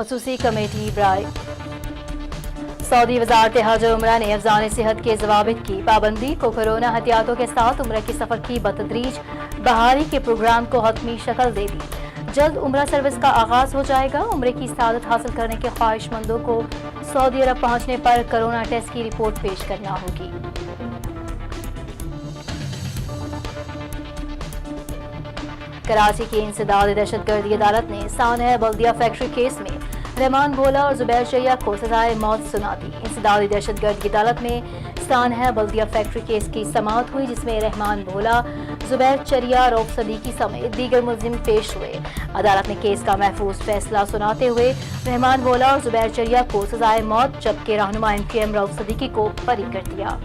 خصوصی کمیٹی برائے سعودی وزارت حج و عمرہ نے افزان صحت کے ضوابط کی پابندی کو کورونا احتیاطوں کے ساتھ عمرہ کے سفر کی بتدریج بحالی کے پروگرام کو حتمی شکل دے دی۔ جلد عمرہ سروس کا آغاز ہو جائے گا۔ عمرے کی سعادت حاصل کرنے کے خواہش مندوں کو سعودی عرب پہنچنے پر کورونا ٹیسٹ کی رپورٹ پیش کرنا ہوگی۔ کراچی کی انسداد دہشت گردی عدالت نے سانحہ بلدیہ فیکٹری کیس میں رحمان بھولا اور زبیر چریا کو سزائے موت سنا دی۔ انسداد دہشت گردی عدالت میں سانحہ بلدیہ فیکٹری کیس کی سماعت ہوئی، جس میں رحمان بھولا، زبیر چریا، رؤف صدیقی سمیت دیگر ملزم پیش ہوئے۔ عدالت نے کیس کا محفوظ فیصلہ سناتے ہوئے رحمان بھولا اور زبیر چریا کو سزائے موت جبکہ رہنما MQM رؤف صدیقی کو بری کر دیا۔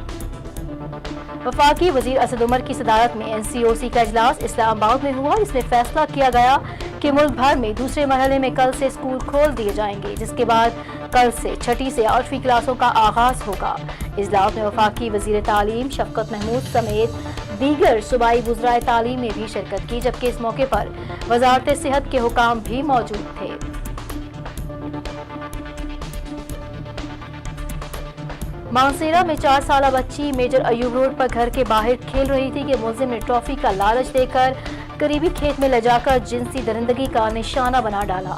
وفاقی وزیر اسد عمر کی صدارت میں NCOC کا اجلاس اسلام آباد میں ہوا، جس میں فیصلہ کیا گیا کہ ملک بھر میں دوسرے مرحلے میں کل سے اسکول کھول دیے جائیں گے، جس کے بعد کل سے چھٹی سے 8ویں کلاسوں کا آغاز ہوگا۔ اجلاس میں وفاقی وزیر تعلیم شفقت محمود سمیت دیگر صوبائی وزرائے تعلیم نے بھی شرکت کی، جبکہ اس موقع پر وزارت صحت کے حکام بھی موجود تھے۔ مانسیرا میں 4 سالہ بچی میجر ایوب روڈ پر گھر کے باہر کھیل رہی تھی کہ ملزم نے ٹرافی کا لالچ دے کر قریبی کھیت میں لے جا کر جنسی درندگی کا نشانہ بنا ڈالا۔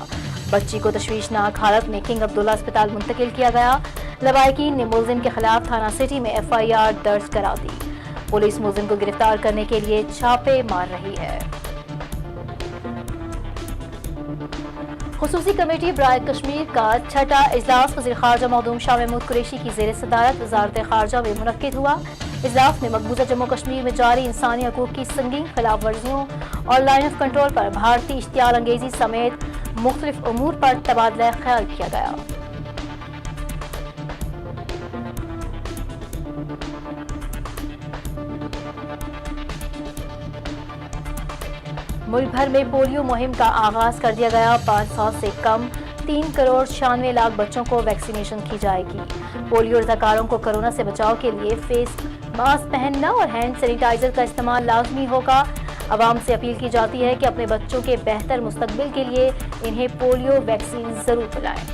بچی کو تشویشناک حالت میں کنگ عبداللہ اسپتال منتقل کیا گیا۔ لواحقین نے ملزم کے خلاف تھانہ سٹی میں FIR درج کرا دی۔ پولیس ملزم کو گرفتار کرنے کے لیے چھاپے مار رہی ہے۔ خصوصی کمیٹی برائے کشمیر کا چھٹا اجلاس وزیر خارجہ مخدوم شاہ محمود قریشی کی زیر صدارت وزارت خارجہ میں منعقد ہوا۔ اجلاس میں مقبوضہ جموں کشمیر میں جاری انسانی حقوق کی سنگین خلاف ورزیوں اور لائن آف کنٹرول پر بھارتی اشتعال انگیزی سمیت مختلف امور پر تبادلہ خیال کیا گیا۔ ملک بھر میں پولیو مہم کا آغاز کر دیا گیا۔ 5 سال سے کم 3 کروڑ 96 لاکھ بچوں کو ویکسینیشن کی جائے گی۔ پولیو رضاکاروں کو کورونا سے بچاؤ کے لیے فیس ماسک پہننا اور ہینڈ سینیٹائزر کا استعمال لازمی ہوگا۔ عوام سے اپیل کی جاتی ہے کہ اپنے بچوں کے بہتر مستقبل کے لیے انہیں پولیو ویکسین ضرور پلائیں۔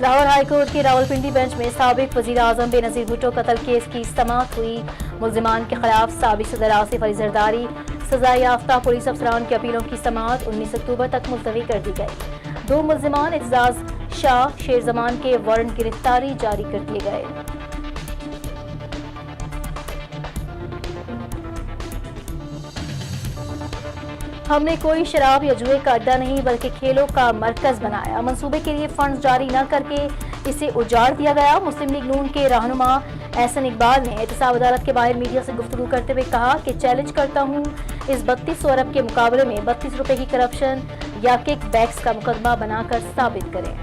لاہور ہائی کورٹ کی راولپنڈی بینچ میں سابق وزیر اعظم بے نظیر بھٹو قتل کیس کی سماعت ہوئی۔ ملزمان کے خلاف سابق صدر آصف علی زرداری سزا یافتہ پولیس افسران کی اپیلوں کی سماعت 19 اکتوبر تک ملتوی کر دی گئی۔ 2 ملزمان اعتزاز شاہ شیر زمان کے وارنٹ گرفتاری جاری کر دیے گئے۔ ہم نے کوئی شراب یا جوئے کا اڈا نہیں بلکہ کھیلوں کا مرکز بنایا۔ منصوبے کے لیے فنڈز جاری نہ کر کے اسے اجاڑ دیا گیا۔ مسلم لیگ نون کے رہنما احسن اقبال نے احتساب عدالت کے باہر میڈیا سے گفتگو کرتے ہوئے کہا کہ چیلنج کرتا ہوں اس 3200 ارب کے مقابلے میں 32 روپے کی کرپشن یا کک بیکس کا مقدمہ بنا کر ثابت کریں۔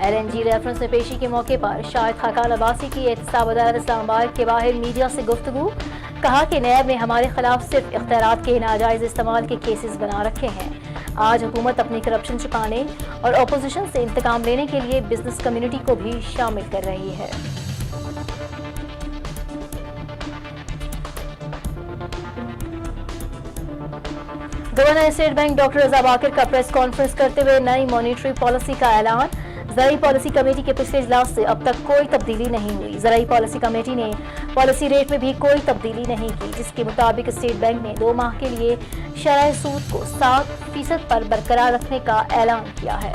LNG ریفرنس میں پیشی کے موقع پر شاہد خاقان عباسی کی احتساب عدالت اسلام آباد کے باہر میڈیا سے گفتگو، کہا کہ نیب نے ہمارے خلاف صرف اختیارات کے ناجائز استعمال کے کیسز بنا رکھے ہیں۔ آج حکومت اپنی کرپشن چھپانے اور اپوزیشن سے انتقام لینے کے لیے بزنس کمیونٹی کو بھی شامل کر رہی ہے۔ گورنر اسٹیٹ بینک ڈاکٹر رضا باکر کا پریس کانفرنس کرتے ہوئے نئی مانیٹری پالیسی کا اعلان۔ زرعی پالیسی کمیٹی کے پچھلے اجلاس سے اب تک کوئی تبدیلی نہیں ہوئی۔ زرعی پالیسی کمیٹی نے پالیسی ریٹ میں بھی کوئی تبدیلی نہیں کی، جس کے مطابق اسٹیٹ بینک نے 2 ماہ کے لیے شرح سود کو 7% پر برقرار رکھنے کا اعلان کیا ہے۔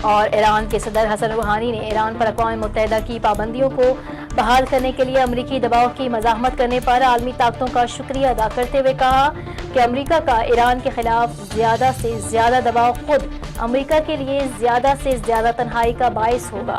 اور ایران کے صدر حسن روحانی نے ایران پر اقوام متحدہ کی پابندیوں کو بحال کرنے کے لیے امریکی دباؤ کی مزاحمت کرنے پر عالمی طاقتوں کا شکریہ ادا کرتے ہوئے کہا کہ امریکہ کا ایران کے خلاف زیادہ سے زیادہ دباؤ خود امریکہ کے لیے زیادہ سے زیادہ تنہائی کا باعث ہوگا۔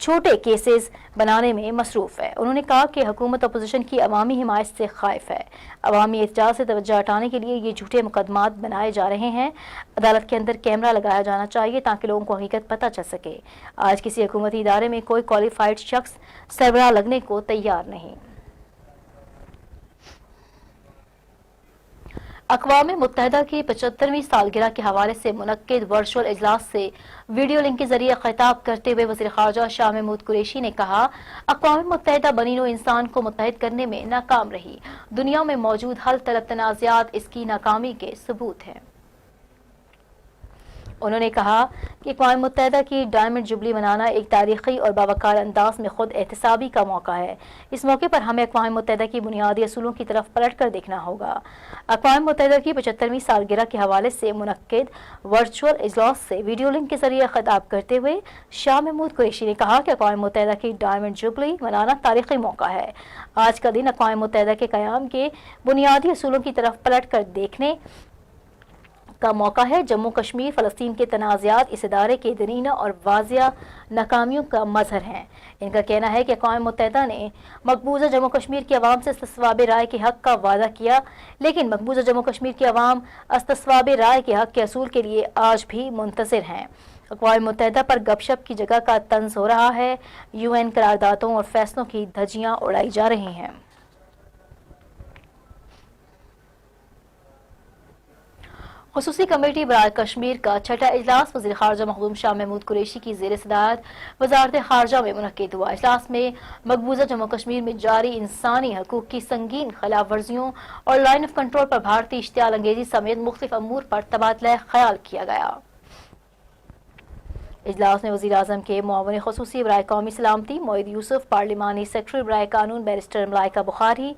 چھوٹے کیسز بنانے میں مصروف ہے۔ انہوں نے کہا کہ حکومت اپوزیشن کی عوامی حمایت سے خائف ہے۔ عوامی احتجاج سے توجہ ہٹانے کے لیے یہ جھوٹے مقدمات بنائے جا رہے ہیں۔ عدالت کے اندر کیمرہ لگایا جانا چاہیے تاکہ لوگوں کو حقیقت پتہ چل سکے۔ آج کسی حکومتی ادارے میں کوئی کوالیفائڈ شخص سربراہ لگنے کو تیار نہیں۔ اقوام متحدہ کی 75ویں سالگرہ کے حوالے سے منعقد ورچوئل اجلاس سے ویڈیو لنک کے ذریعے خطاب کرتے ہوئے وزیر خارجہ شاہ محمود قریشی نے کہا، اقوام متحدہ بنی نوع انسان کو متحد کرنے میں ناکام رہی۔ دنیا میں موجود حل طلب تنازعات اس کی ناکامی کے ثبوت ہیں۔ انہوں نے کہا کہ اقوام متحدہ کی ڈائمنڈ جبلی منانا ایک تاریخی اور باوقار انداز میں خود احتسابی کا موقع ہے۔ اس موقع پر ہمیں اقوام متحدہ کی بنیادی اصولوں کی طرف پلٹ کر دیکھنا ہوگا۔ اقوام متحدہ کی 75ویں سالگرہ کے حوالے سے منعقد ورچوئل اجلاس سے ویڈیو لنک کے ذریعے خطاب کرتے ہوئے شاہ محمود قریشی نے کہا کہ اقوام متحدہ کی ڈائمنڈ جبلی منانا تاریخی موقع ہے۔ آج کا دن اقوام متحدہ کے قیام کے بنیادی اصولوں کی طرف پلٹ کر دیکھنے کا موقع ہے۔ جموں کشمیر فلسطین کے تنازعات اس ادارے کے درینہ اور واضح ناکامیوں کا مظہر ہیں۔ ان کا کہنا ہے کہ اقوام متحدہ نے مقبوضہ جموں کشمیر کی عوام سے استصواب رائے کے حق کا وعدہ کیا، لیکن مقبوضہ جموں کشمیر کی عوام استصواب رائے کے حق کے اصول کے لیے آج بھی منتظر ہیں۔ اقوام متحدہ پر گپ شپ کی جگہ کا طنز ہو رہا ہے۔ UN قراردادوں اور فیصلوں کی دھجیاں اڑائی جا رہی ہیں۔ خصوصی کمیٹی برائے کشمیر کا چھٹا اجلاس وزیر خارجہ مخدوم شاہ محمود قریشی کی زیر صدارت وزارت خارجہ میں منعقد ہوا۔ اجلاس میں مقبوضہ جموں کشمیر میں جاری انسانی حقوق کی سنگین خلاف ورزیوں اور لائن آف کنٹرول پر بھارتی اشتعال انگیزی سمیت مختلف امور پر تبادلہ خیال کیا گیا۔ اجلاس میں وزیر اعظم کے معاون خصوصی برائے قومی سلامتی معید یوسف، پارلیمانی سیکرٹری برائے قانون بیرسٹر ملائکہ بخاری،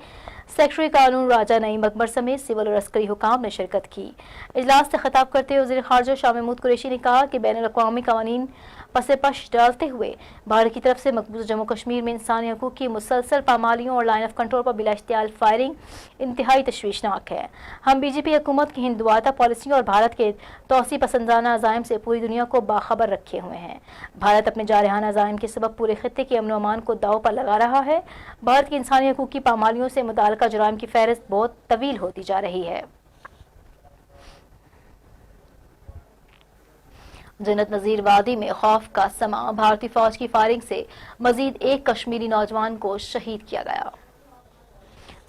سیکرٹری قانون راجہ نعیم اکبر سمیت سول اور عسکری حکام نے شرکت کی۔ اجلاس سے خطاب کرتے ہوئے وزیر خارجہ شاہ محمود قریشی نے کہا کہ بین الاقوامی قوانین پس پش ڈالتے ہوئے بھارت کی طرف سے مقبوضہ جموں کشمیر میں انسانی حقوق کی مسلسل پامالیوں اور لائن آف کنٹرول پر بلا اشتعال فائرنگ انتہائی تشویشناک ہے۔ ہم BJP حکومت کی ہندواتہ پالیسیوں اور بھارت کے توسیع پسندانہ عزائم سے پوری دنیا کو باخبر رکھے ہوئے ہیں۔ بھارت اپنے جارحانہ عزائم کے سبب پورے خطے کے امن و امان کو داؤ پر لگا رہا ہے۔ بھارت کی انسانی حقوق کی پامالیوں سے متعلقہ جرائم کی فہرست بہت طویل ہوتی جا رہی ہے۔ جنت نذیر وادی میں خوف کا سماں، بھارتی فوج کی فائرنگ سے مزید ایک کشمیری نوجوان کو شہید کیا گیا۔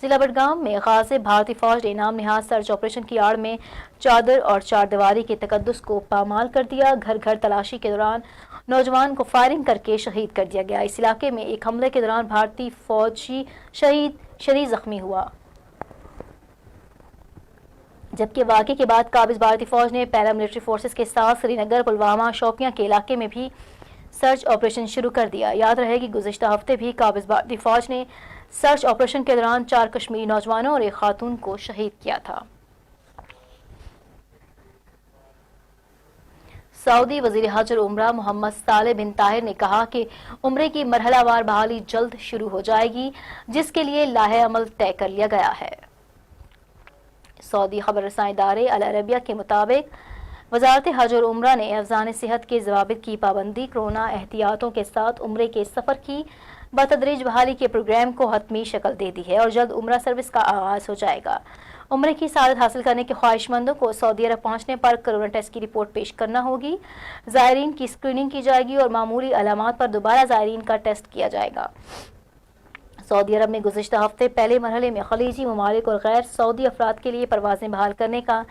ضلع بڈگام میں غازب بھارتی فوج نے نام نہاد سرچ آپریشن کی آڑ میں چادر اور چار دیواری کے تقدس کو پامال کر دیا۔ گھر گھر تلاشی کے دوران نوجوان کو فائرنگ کر کے شہید کر دیا گیا۔ اس علاقے میں ایک حملے کے دوران بھارتی فوجی شدید زخمی ہوا، جبکہ واقعے کے بعد قابض بھارتی فوج نے پیراملٹری فورسز کے ساتھ سری نگر، پلوامہ، شوپیاں کے علاقے میں بھی سرچ آپریشن شروع کر دیا۔ یاد رہے کہ گزشتہ ہفتے بھی قابض بھارتی فوج نے سرچ آپریشن کے دوران 4 کشمیری نوجوانوں اور ایک خاتون کو شہید کیا تھا۔ سعودی وزیر حج اور عمرہ محمد صالح بن طاہر نے کہا کہ عمرے کی مرحلہ وار بحالی جلد شروع ہو جائے گی، جس کے لیے لائحہ عمل طے کر لیا گیا ہے۔ سعودی خبر رساں ادارے العربیہ کے مطابق وزارت حج اور عمرہ نے افزان صحت کے ضوابط کی پابندی، کورونا احتیاطوں کے ساتھ عمرے کے سفر کی بتدریج بحالی کے پروگرام کو حتمی شکل دے دی ہے اور جلد عمرہ سروس کا آغاز ہو جائے گا۔ عمرے کی سعادت حاصل کرنے کے خواہش مندوں کو سعودی عرب پہنچنے پر کورونا ٹیسٹ کی رپورٹ پیش کرنا ہوگی۔ زائرین کی اسکریننگ کی جائے گی اور معمولی علامات پر دوبارہ زائرین کا ٹیسٹ کیا جائے گا۔ سعودی عرب نے گزشتہ ہفتے پہلے مرحلے میں خلیجی ممالک اور غیر سعودی افراد کے لیے پروازیں بحال کرنے کا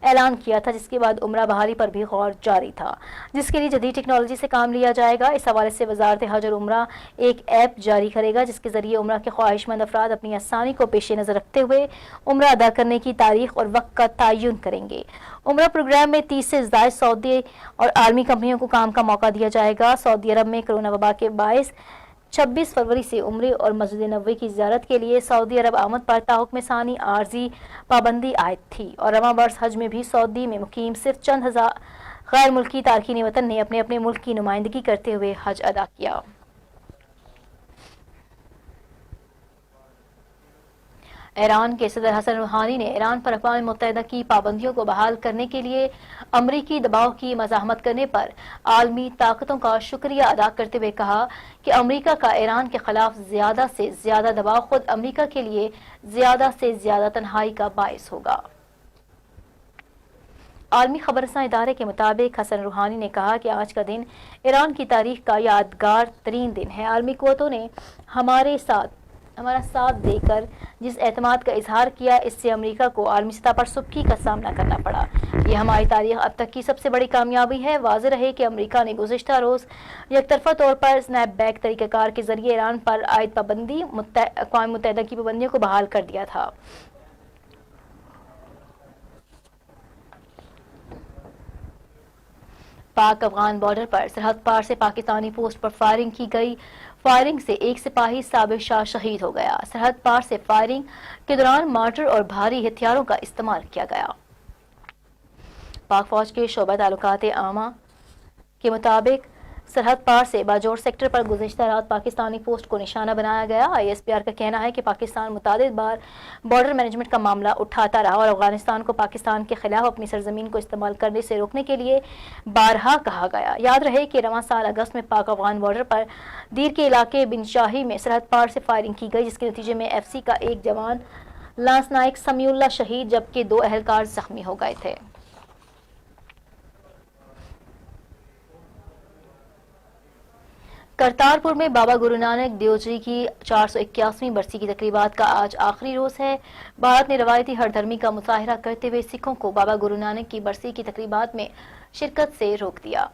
اعلان کیا تھا، جس کے بعد عمرہ بحالی پر بھی غور جاری تھا، جس کے لیے جدید ٹیکنالوجی سے کام لیا جائے گا۔ اس حوالے سے وزارت حج اور عمرہ ایک ایپ جاری کرے گا، جس کے ذریعے عمرہ کے خواہش مند افراد اپنی آسانی کو پیش نظر رکھتے ہوئے عمرہ ادا کرنے کی تاریخ اور وقت کا تعین کریں گے۔ عمرہ پروگرام میں 30 سے زائد سعودی اور عالمی کمپنیوں کو کام کا موقع دیا جائے گا۔ سعودی عرب میں کورونا وبا کے باعث 26 فروری سے عمرے اور مسجد نبوی کی زیارت کے لیے سعودی عرب آمد پر تاحکم ثانی عارضی پابندی عائد تھی اور رواں برس حج میں بھی سعودی میں مقیم صرف چند ہزار غیر ملکی تارکین وطن نے اپنے اپنے ملک کی نمائندگی کرتے ہوئے حج ادا کیا۔ ایران کے صدر حسن روحانی نے ایران پر اقوام متحدہ کی پابندیوں کو بحال کرنے کے لیے امریکی دباؤ کی مزاحمت کرنے پر عالمی طاقتوں کا شکریہ ادا کرتے ہوئے کہا کہ امریکہ کا ایران کے خلاف زیادہ سے زیادہ دباؤ خود امریکہ کے لیے زیادہ سے زیادہ تنہائی کا باعث ہوگا۔ عالمی خبررساں ادارے کے مطابق حسن روحانی نے کہا کہ آج کا دن ایران کی تاریخ کا یادگار ترین دن ہے۔ عالمی قوتوں نے ہمارا ساتھ دے کر جس اعتماد کا اظہار کیا، اس سے امریکہ کو عالمی سطح پر سبکی کا سامنا کرنا پڑا۔ یہ ہماری تاریخ اب تک کی سب سے بڑی کامیابی ہے۔ واضح رہے کہ امریکہ نے گزشتہ روز یک طرفہ طور پر سنیپ بیک طریقہ کار کے ذریعے ایران پر عائد پابندی اقوام متحدہ کی پابندیوں کو بحال کر دیا تھا۔ پاک افغان بارڈر پر سرحد پار سے پاکستانی پوسٹ پر فائرنگ کی گئی۔ فائرنگ سے ایک سپاہی سابق شاہ شہید ہو گیا۔ سرحد پار سے فائرنگ کے دوران مارٹر اور بھاری ہتھیاروں کا استعمال کیا گیا۔ پاک فوج کے شعبہ تعلقات عامہ کے مطابق سرحد پار سے باجوڑ سیکٹر پر گزشتہ رات پاکستانی پوسٹ کو نشانہ بنایا گیا۔ ISPR کا کہنا ہے کہ پاکستان متعدد بار بارڈر مینجمنٹ کا معاملہ اٹھاتا رہا اور افغانستان کو پاکستان کے خلاف اپنی سرزمین کو استعمال کرنے سے روکنے کے لیے بارہا کہا گیا۔ یاد رہے کہ رواں سال اگست میں پاک افغان بارڈر پر دیر کے علاقے بن شاہی میں سرحد پار سے فائرنگ کی گئی، جس کے نتیجے میں FC کا ایک جوان لانس نائک سمیع اللہ شہید جبکہ 2 اہلکار زخمی ہو گئے تھے۔ کرتارپور میں بابا گرو نانک دیو جی کی 481ویں برسی کی تقریبات کا آج آخری روز ہے۔ بھارت نے روایتی ہر دھرمی کا مظاہرہ کرتے ہوئے سکھوں کو بابا گرو نانک کی برسی کی تقریبات میں شرکت سے روک دیا۔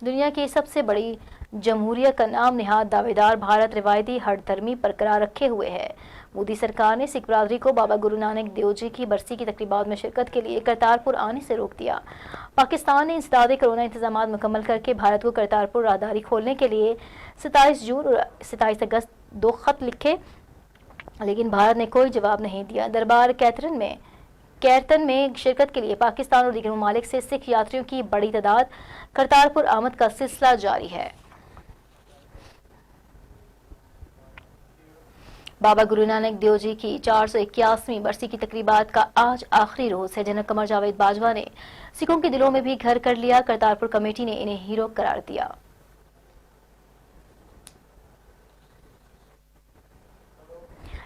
دنیا کی سب سے بڑی جمہوریہ کا نام نہاد دعوے دار بھارت روایتی ہر دھرمی برقرار رکھے ہوئے ہے۔ مودی سرکار نے سکھ برادری کو بابا گرو نانک دیو جی کی برسی کی تقریبات میں شرکت کے لیے کرتارپور آنے سے روک دیا۔ پاکستان نے انسداد کرونا انتظامات مکمل کر کے بھارت کو کرتارپور راہداری کھولنے کے لیے 27 جون اور 27 اگست 2 خط لکھے، لیکن بھارت نے کوئی جواب نہیں دیا۔ دربار کیرتن میں شرکت کے لیے پاکستان اور دیگر ممالک سے سکھ یاتریوں کی بڑی تعداد کرتارپور آمد کا سلسلہ جاری ہے۔ بابا گرو نانک دیو جی کی 481ویں برسی کی تقریبات کا آج آخری روز ہے۔ جنرل قمر جاوید باجوہ نے سکھوں کے دلوں میں بھی گھر کر لیا۔ کرتارپور کمیٹی نے انہیں ہیرو قرار دیا۔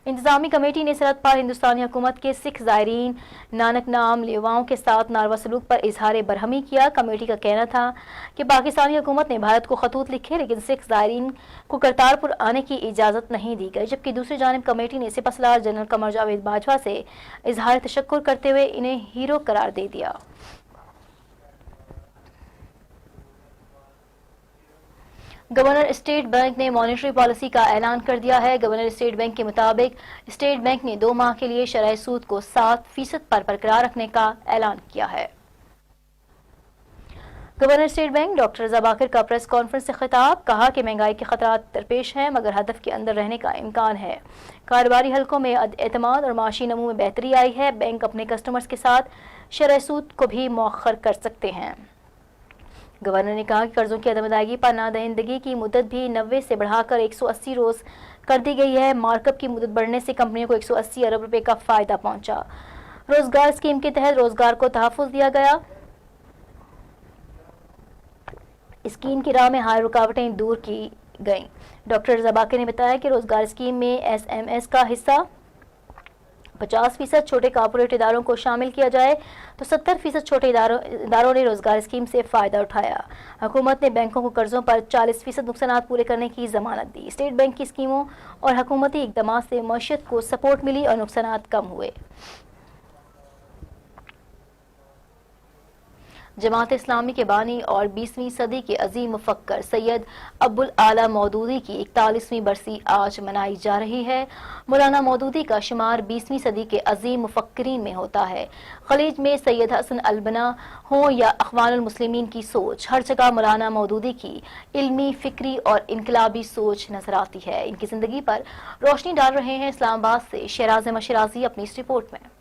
انتظامی کمیٹی نے سرحد پار ہندوستانی حکومت کے سکھ زائرین نانک نام لیواؤں کے ساتھ ناروا سلوک پر اظہار برہمی کیا۔ کمیٹی کا کہنا تھا کہ پاکستانی حکومت نے بھارت کو خطوط لکھے لیکن سکھ زائرین کو کرتارپور آنے کی اجازت نہیں دی گئی، جبکہ دوسری جانب کمیٹی نے سپہ سالار جنرل قمر جاوید باجوہ سے اظہار تشکر کرتے ہوئے انہیں ہیرو قرار دے دیا۔ گورنر اسٹیٹ بینک نے مانیٹری پالیسی کا اعلان کر دیا ہے۔ گورنر اسٹیٹ بینک کے مطابق اسٹیٹ بینک نے 2 ماہ کے لیے شرح سود کو 7% پر برقرار رکھنے کا اعلان کیا ہے۔ گورنر اسٹیٹ بینک ڈاکٹر رضا باکر کا پریس کانفرنس سے خطاب، کہا کہ مہنگائی کے خطرات درپیش ہیں مگر ہدف کے اندر رہنے کا امکان ہے۔ کاروباری حلقوں میں اعتماد اور معاشی نمو میں بہتری آئی ہے۔ بینک اپنے کسٹمرز کے ساتھ شرح سود کو بھی مؤخر کر سکتے ہیں۔ گورنر نے کہا کہ قرضوں کی عدم ادائیگی پر نادہندگی کی مدت بھی 90 سے بڑھا کر 180 روز کر دی گئی ہے۔ مارک اپ کی مدت بڑھنے سے کمپنیوں کو 180 ارب روپے کا فائدہ پہنچا۔ روزگار اسکیم کے تحت روزگار کو تحفظ دیا گیا۔ اسکیم کی راہ میں حائل رکاوٹیں دور کی گئیں۔ ڈاکٹر رضا باکر نے بتایا کہ روزگار اسکیم میں SMS کا حصہ 50% چھوٹے کارپوریٹ اداروں کو شامل کیا جائے تو 70% چھوٹے اداروں نے روزگار اسکیم سے فائدہ اٹھایا۔ حکومت نے بینکوں کو قرضوں پر 40% نقصانات پورے کرنے کی ضمانت دی۔ اسٹیٹ بینک کی اسکیموں اور حکومتی اقدامات سے معیشت کو سپورٹ ملی اور نقصانات کم ہوئے۔ جماعت اسلامی کے بانی اور 20ویں صدی کے عظیم مفکر سید ابوالعالی مودودی کی 41ویں برسی آج منائی جا رہی ہے۔ مولانا مودودی کا شمار 20ویں صدی کے عظیم مفکرین میں ہوتا ہے۔ خلیج میں سید حسن البنا ہوں یا اخوان المسلمین کی سوچ، ہر جگہ مولانا مودودی کی علمی، فکری اور انقلابی سوچ نظر آتی ہے۔ ان کی زندگی پر روشنی ڈال رہے ہیں اسلام آباد سے شہراز مشرازی اپنی اس رپورٹ میں۔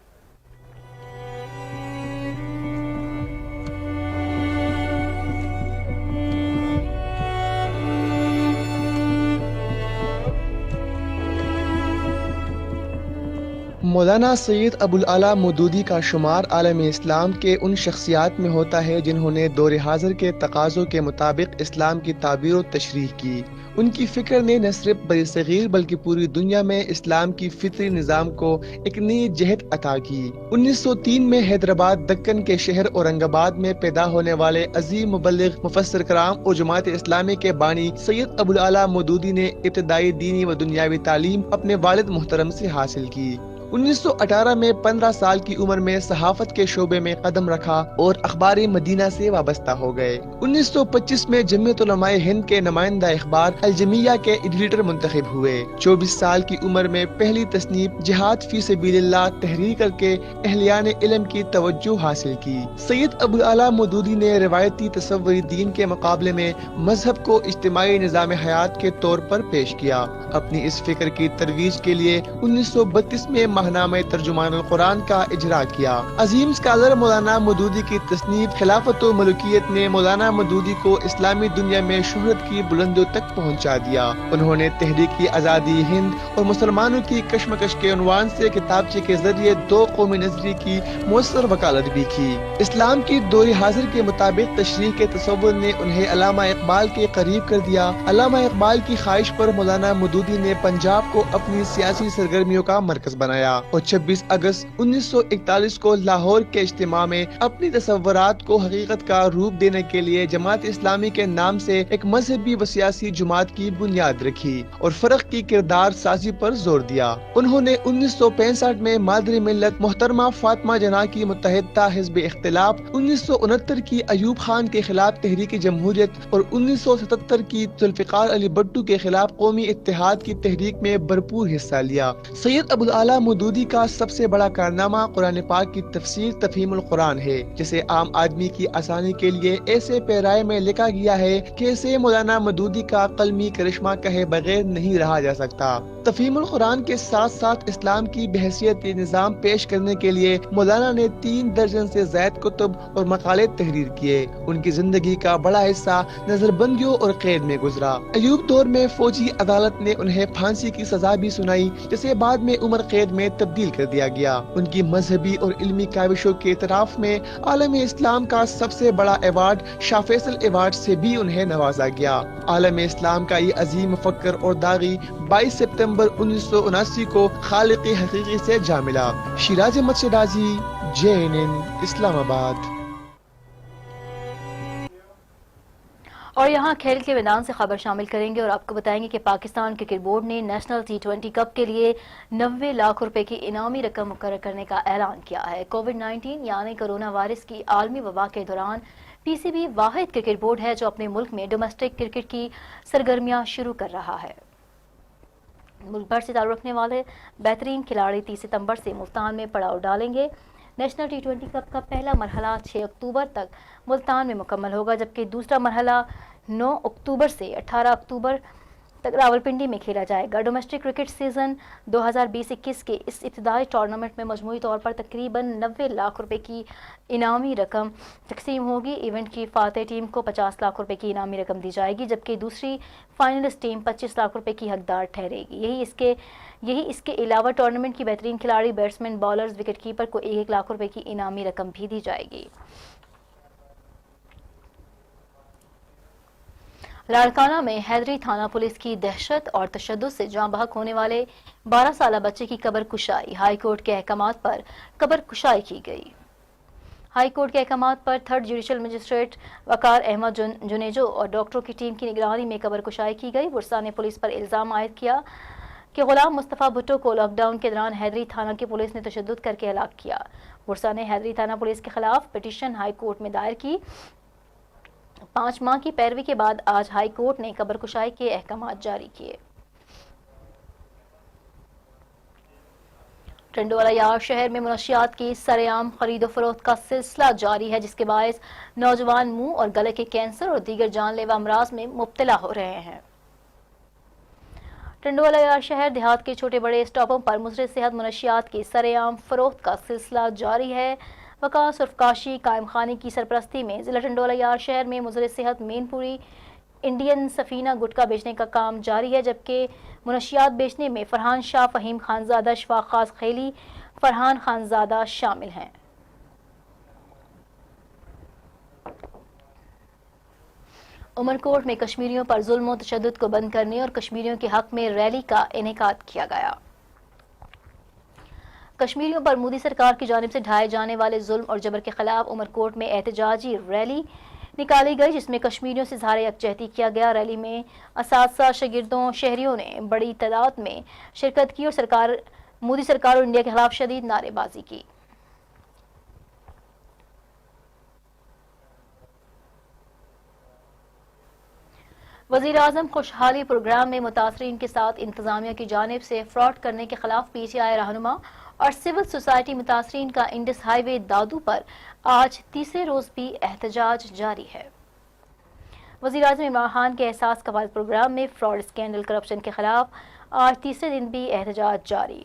مولانا سید ابوالعلا مودودی کا شمار عالم اسلام کے ان شخصیات میں ہوتا ہے جنہوں نے دور حاضر کے تقاضوں کے مطابق اسلام کی تعبیر و تشریح کی۔ ان کی فکر نے نہ صرف بر صغیر بلکہ پوری دنیا میں اسلام کی فطری نظام کو ایک نئی جہت عطا کی۔ 1903 میں حیدرآباد دکن کے شہر اورنگ آباد میں پیدا ہونے والے عظیم مبلغ، مفسر کرام اور جماعت اسلامی کے بانی سید ابوالعلا مودودی نے ابتدائی دینی و دنیاوی تعلیم اپنے والد محترم سے حاصل کی۔ 1918 میں 15 سال کی عمر میں صحافت کے شعبے میں قدم رکھا اور اخبار مدینہ سے وابستہ ہو گئے۔ 1925 میں جمعیت علماء ہند کے نمائندہ اخبار الجمیہ کے ایڈیٹر منتخب ہوئے۔ 24 سال کی عمر میں پہلی تصنیف جہاد فی سبیل اللہ تحریر کر کے اہلیان علم کی توجہ حاصل کی۔ سید ابوالعلا مودودی نے روایتی تصوری دین کے مقابلے میں مذہب کو اجتماعی نظام حیات کے طور پر پیش کیا۔ اپنی اس فکر کی ترویج کے لیے 1932 میں ماہنامہ ترجمان القرآن کا اجرا کیا۔ عظیم اسکالر مولانا مودودی کی تصنیف خلافت و ملوکیت نے مولانا مودودی کو اسلامی دنیا میں شہرت کی بلندیوں تک پہنچا دیا۔ انہوں نے تحریک آزادی ہند اور مسلمانوں کی کشمکش کے عنوان سے کتابچے کے ذریعے دو قومی نظریے کی مؤثر وکالت بھی کی۔ اسلام کی دور حاضر کے مطابق تشریح کے تصور نے انہیں علامہ اقبال کے قریب کر دیا۔ علامہ اقبال کی خواہش پر مولانا مودودی نے پنجاب کو اپنی سیاسی سرگرمیوں کا مرکز بنایا اور 26 اگست 1941 کو لاہور کے اجتماع میں اپنی تصورات کو حقیقت کا روپ دینے کے لیے جماعت اسلامی کے نام سے ایک مذہبی و سیاسی جماعت کی بنیاد رکھی اور فرق کی کردار سازی پر زور دیا۔ انہوں نے 1965 میں مادری ملت محترمہ فاطمہ جناح کی متحدہ حزب اختلاف، 1969 کی ایوب خان کے خلاف تحریک جمہوریت اور 1977 کی ذوالفقار علی بھٹو کے خلاف قومی اتحاد کی تحریک میں بھرپور حصہ لیا۔ سید ابوالعلا مودودی کا سب سے بڑا کارنامہ قرآن پاک کی تفسیر تفہیم القرآن ہے، جسے عام آدمی کی آسانی کے لیے ایسے پیرائے میں لکھا گیا ہے کہ اسے مولانا مودودی کا قلمی کرشمہ کہے بغیر نہیں رہا جا سکتا۔ تفہیم القرآن کے ساتھ ساتھ اسلام کی بحیثیت نظام پیش کرنے کے لیے مولانا نے 3 درجن سے زائد کتب اور مقالے تحریر کیے۔ ان کی زندگی کا بڑا حصہ نظر بندیوں اور قید میں گزرا۔ ایوب دور میں فوجی عدالت نے انہیں پھانسی کی سزا بھی سنائی، جسے بعد میں عمر قید میں تبدیل کر دیا گیا۔ ان کی مذہبی اور علمی کاوشوں کے اعتراف میں عالم اسلام کا سب سے بڑا ایوارڈ شاہ فیصل ایوارڈ سے بھی انہیں نوازا گیا۔ عالم اسلام کا یہ عظیم مفکر اور داغی 22 ستمبر 1979 کو خالق حقیقی سے جا ملا۔ شیراز احمد شیرازی، JNN اسلام آباد۔ اور یہاں کھیل کے میدان سے خبر شامل کریں گے اور آپ کو بتائیں گے کہ پاکستان کرکٹ بورڈ نے نیشنل T20 کپ کے لیے 90 لاکھ روپے کی انعامی رقم مقرر کرنے کا اعلان کیا ہے۔ کووڈ-19 یعنی کرونا وائرس کی عالمی وبا کے دوران PCB واحد کرکٹ بورڈ ہے جو اپنے ملک میں ڈومیسٹک کرکٹ کی سرگرمیاں شروع کر رہا ہے۔ ملک بھر سے تعلق رکھنے والے بہترین کھلاڑی 30 ستمبر سے ملتان میں پڑاؤ ڈالیں گے۔ نیشنل T20 کپ کا پہلا مرحلہ 6 اکتوبر تک ملتان میں مکمل ہوگا، جبکہ دوسرا مرحلہ 9 اکتوبر سے 18 اکتوبر تک راولپنڈی میں کھیلا جائے گا۔ ڈومیسٹک کرکٹ سیزن 2020-21 کے اس ابتدائی ٹورنامنٹ میں مجموعی طور پر تقریباً 90 لاکھ روپے کی انعامی رقم تقسیم ہوگی۔ ایونٹ کی فاتح ٹیم کو 50 لاکھ روپے کی انعامی رقم دی جائے گی، جبکہ دوسری فائنلسٹ ٹیم 25 لاکھ روپے کی حقدار ٹھہرے گی۔ یہی اس کے علاوہ ٹورنامنٹ کی بہترین کھلاڑی، بیٹسمین، بالرز، وکٹ کیپر کو 1 لاکھ روپے کی انعامی رقم بھی دی جائے گی۔ لاڑکانہ میں حیدری تھانہ پولیس کی دہشت اور تشدد سے جاں بحق ہونے والے 12 سالہ بچے کی قبر کشائی۔ ہائی کورٹ کے احکامات پر قبر کشائی کی گئی۔ ہائی کورٹ کے احکامات پر 3rd جوڈیشل مجسٹریٹ وقار احمد جنیجو اور ڈاکٹروں کی ٹیم کی نگرانی میں قبر کشائی کی گئی۔ ورثاء نے پولیس پر الزام عائد کیا کہ غلام مصطفیٰ بھٹو کو لاک ڈاؤن کے دوران حیدری تھانہ کی پولیس نے تشدد کر کے ہلاک کیا۔ ورثاء نے حیدری تھانہ پولیس کے خلاف پٹیشن ہائی کورٹ میں دائر کی۔ 5 ماہ کی پیروی کے بعد آج ہائی کورٹ نے قبر کشائی کے احکامات جاری کیے۔ ٹنڈوالہ یار شہر میں منشیات کی سرعام خرید و فروخت کا سلسلہ جاری ہے، جس کے باعث نوجوان منہ اور گلے کے کینسر اور دیگر جان لیوا امراض میں مبتلا ہو رہے ہیں۔ ٹنڈوالہ یار شہر دیہات کے چھوٹے بڑے اسٹاپوں پر مضر صحت منشیات کی سرعام فروخت کا سلسلہ جاری ہے۔ وقاص عرف کاشی قائم خانی کی سرپرستی میں ضلع ٹنڈوالہ یار شہر میں مضر صحت مین پوری انڈین سفینہ گٹکا بیچنے کا کام جاری ہے، جبکہ منشیات بیچنے میں فرحان شاہ، فہیم خانزادہ، اشفاق خاص خیلی، فرحان خانزادہ شامل ہیں۔ عمرکوٹ میں کشمیریوں پر ظلم و تشدد کو بند کرنے اور کشمیریوں کے حق میں ریلی کا انعقاد کیا گیا۔ کشمیریوں پر مودی سرکار کی جانب سے ڈھائے جانے والے ظلم اور جبر کے خلاف عمرکوٹ میں احتجاجی ریلی نکالی گئی، جس میں کشمیریوں سے اظہار یکجہتی کیا گیا۔ ریلی میں اساتذہ، شاگردوں، شہریوں نے بڑی تعداد میں شرکت کی اور مودی سرکار اور انڈیا کے خلاف شدید نعرے بازی کی۔ وزیر اعظم خوشحالی پروگرام میں متاثرین کے ساتھ انتظامیہ کی جانب سے فراڈ کرنے کے خلاف پی ٹی آئی رہنما اور سول سوسائٹی متاثرین کا انڈس ہائی وے دادو پر آج تیسرے روز بھی احتجاج جاری ہے۔ وزیر اعظم عمران خان کے احساس کفالت پروگرام میں فراڈ، اسکینڈل، کرپشن کے خلاف آج تیسرے دن بھی احتجاج جاری۔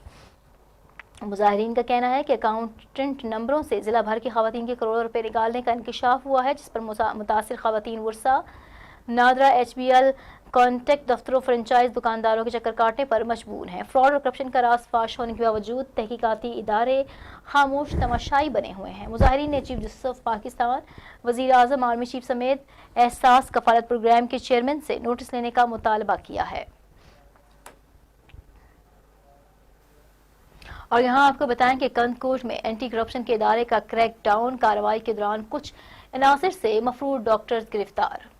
مظاہرین کا کہنا ہے کہ اکاؤنٹنٹ نمبروں سے ضلع بھر کی خواتین کے کروڑوں روپے نکالنے کا انکشاف ہوا ہے، جس پر متاثر خواتین ورثہ NADRA, H B L, contact دفتروں، فرنچائز دکانداروں کے چکر کاٹنے پر مجبور ہیں۔ فراڈ اور کرپشن کا راز فاش ہونے کے باوجود تحقیقاتی ادارے خاموش تماشائی بنے ہوئے ہیں۔ مظاہرین نے چیف جسٹس آف پاکستان، وزیر اعظم، آرمی چیف سمیت احساس کفالت پروگرام کے چیئرمین سے نوٹس لینے کا مطالبہ کیا ہے۔ اور یہاں آپ کو بتائیں کہ کندکوٹ میں اینٹی کرپشن کے ادارے کا کریک ڈاؤن کارروائی کے دوران کچھ عناصر سے مفرور ڈاکٹر گرفتار۔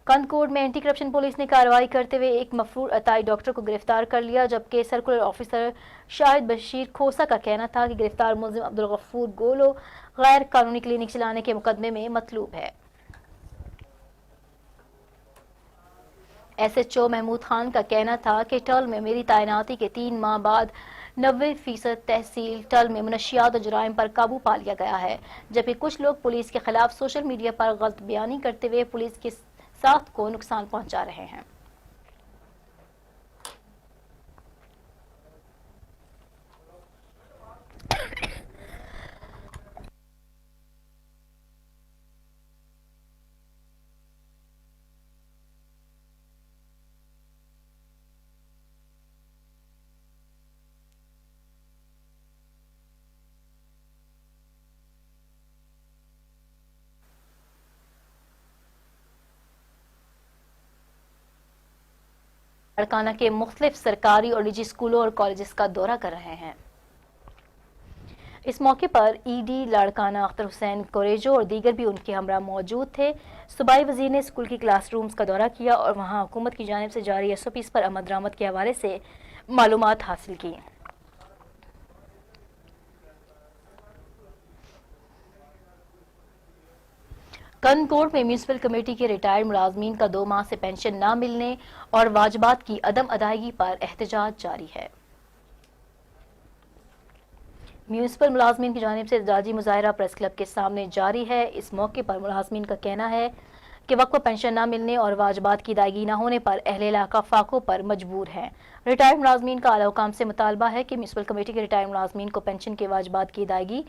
کندکوٹ میں اینٹی کرپشن پولیس نے کارروائی کرتے ہوئے ایک مفرور عطائی ڈاکٹر کو گرفتار کر لیا، جبکہ سرکولر آفیسر شاہد بشیر کھوسا کا کہنا تھا کہ گرفتار ملزم عبدالغفور گولو غیر قانونی کلینک چلانے کے مقدمے میں مطلوب ہے۔ S H O Mahmood Khan کا کہنا تھا کہ ٹل میں میری تعیناتی کے 3 ماہ بعد 90% تحصیل ٹل میں منشیات اور جرائم پر قابو پا لیا گیا ہے، جبکہ کچھ لوگ پولیس کے خلاف سوشل میڈیا پر غلط بیانی کرتے ہوئے پولیس کے ساتھ کو نقصان پہنچا رہے ہیں۔ لاڑکانہ کے مختلف سرکاری اور نجی اسکولوں اور کالجز کا دورہ کر رہے ہیں۔ اس موقع پر ای ڈی لاڑکانہ اختر حسین کوریجو اور دیگر بھی ان کے ہمراہ موجود تھے۔ صوبائی وزیر نے اسکول کی کلاس رومز کا دورہ کیا اور وہاں حکومت کی جانب سے جاری ایس او پیز پر عمل درآمد کے حوالے سے معلومات حاصل کی۔ کندکوٹ میں میونسپل کمیٹی کے ریٹائرڈ ملازمین کا 2 ماہ سے پینشن نہ ملنے اور واجبات کی عدم ادائیگی پر احتجاج جاری ہے۔ میونسپل ملازمین کی جانب سے احتجاجی مظاہرہ پریس کلب کے سامنے جاری ہے۔ اس موقع پر ملازمین کا کہنا ہے کہ وقت پر پینشن نہ ملنے اور واجبات کی ادائیگی نہ ہونے پر اہل علاقہ فاقوں پر مجبور ہیں۔ ریٹائرڈ ملازمین کا اعلیٰ حکام سے مطالبہ ہے کہ میونسپل کمیٹی کے ریٹائرڈ ملازمین کو پینشن کے واجبات کی ادائیگی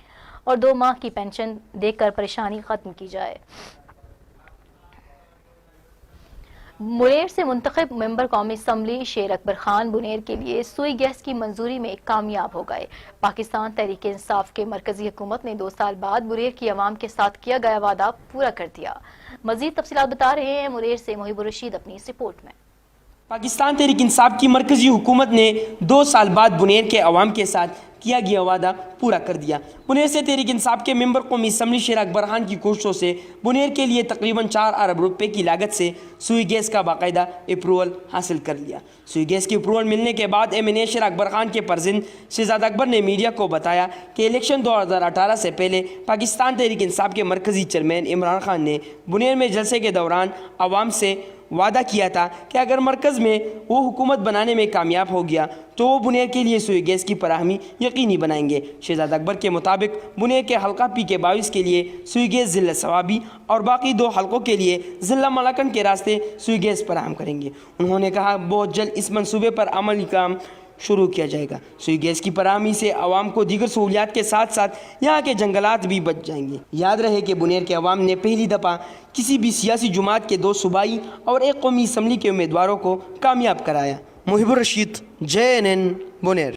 اور 2 ماہ کی پینشن دے کر پریشانی ختم کی جائے۔ منیر سے منتخب ممبر قومی اسمبلی شیر اکبر خان منیر کے لیے سوئی گیس کی منظوری میں کامیاب ہو گئے۔ پاکستان تحریک انصاف کے مرکزی حکومت نے 2 سال بعد منیر کی عوام کے ساتھ کیا گیا وعدہ پورا کر دیا۔ مزید تفصیلات بتا رہے ہیں منیر سے محیب الرشید اپنی اس رپورٹ میں۔ پاکستان تحریک انصاف کی مرکزی حکومت نے 2 سال بعد بنیر کے عوام کے ساتھ کیا گیا وعدہ پورا کر دیا۔ بنیر سے تحریک انصاف کے ممبر قومی اسمبلی شیر اکبر خان کی کوششوں سے بنیر کے لیے تقریباً 4 ارب روپے کی لاگت سے سوئی گیس کا باقاعدہ اپروول حاصل کر لیا۔ سوئی گیس کی اپروول ملنے کے بعد ایم این اے شیر اکبر خان کے پرزند شہزاد اکبر نے میڈیا کو بتایا کہ الیکشن 2018 سے پہلے پاکستان تحریک انصاف کے مرکزی چیئرمین عمران خان نے بنیر میں جلسے کے دوران عوام سے وعدہ کیا تھا کہ اگر مرکز میں وہ حکومت بنانے میں کامیاب ہو گیا تو وہ بنیر کے لیے سوئی گیس کی فراہمی یقینی بنائیں گے۔ شہزاد اکبر کے مطابق بنیر کے حلقہ پی کے 22 کے لیے سوئی گیس ضلع ثوابی اور باقی 2 حلقوں کے لیے ضلع ملاکنڈ کے راستے سوئی گیس فراہم کریں گے۔ انہوں نے کہا بہت جلد اس منصوبے پر عملی کام شروع کیا جائے گا۔ سوئی گیس کی فراہمی سے عوام کو دیگر سہولیات کے ساتھ ساتھ یہاں کے جنگلات بھی بچ جائیں گے۔ یاد رہے کہ بنیر کے عوام نے پہلی دفعہ کسی بھی سیاسی جماعت کے 2 صوبائی اور 1 قومی اسمبلی کے امیدواروں کو کامیاب کرایا۔ محب الرشید JNN بنیر۔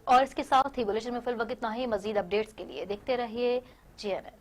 اور اس کے ساتھ ہی بلیٹن میں فی الوقت اتنا ہی، مزید اپڈیٹس کے لیے دیکھتے رہیے JNN۔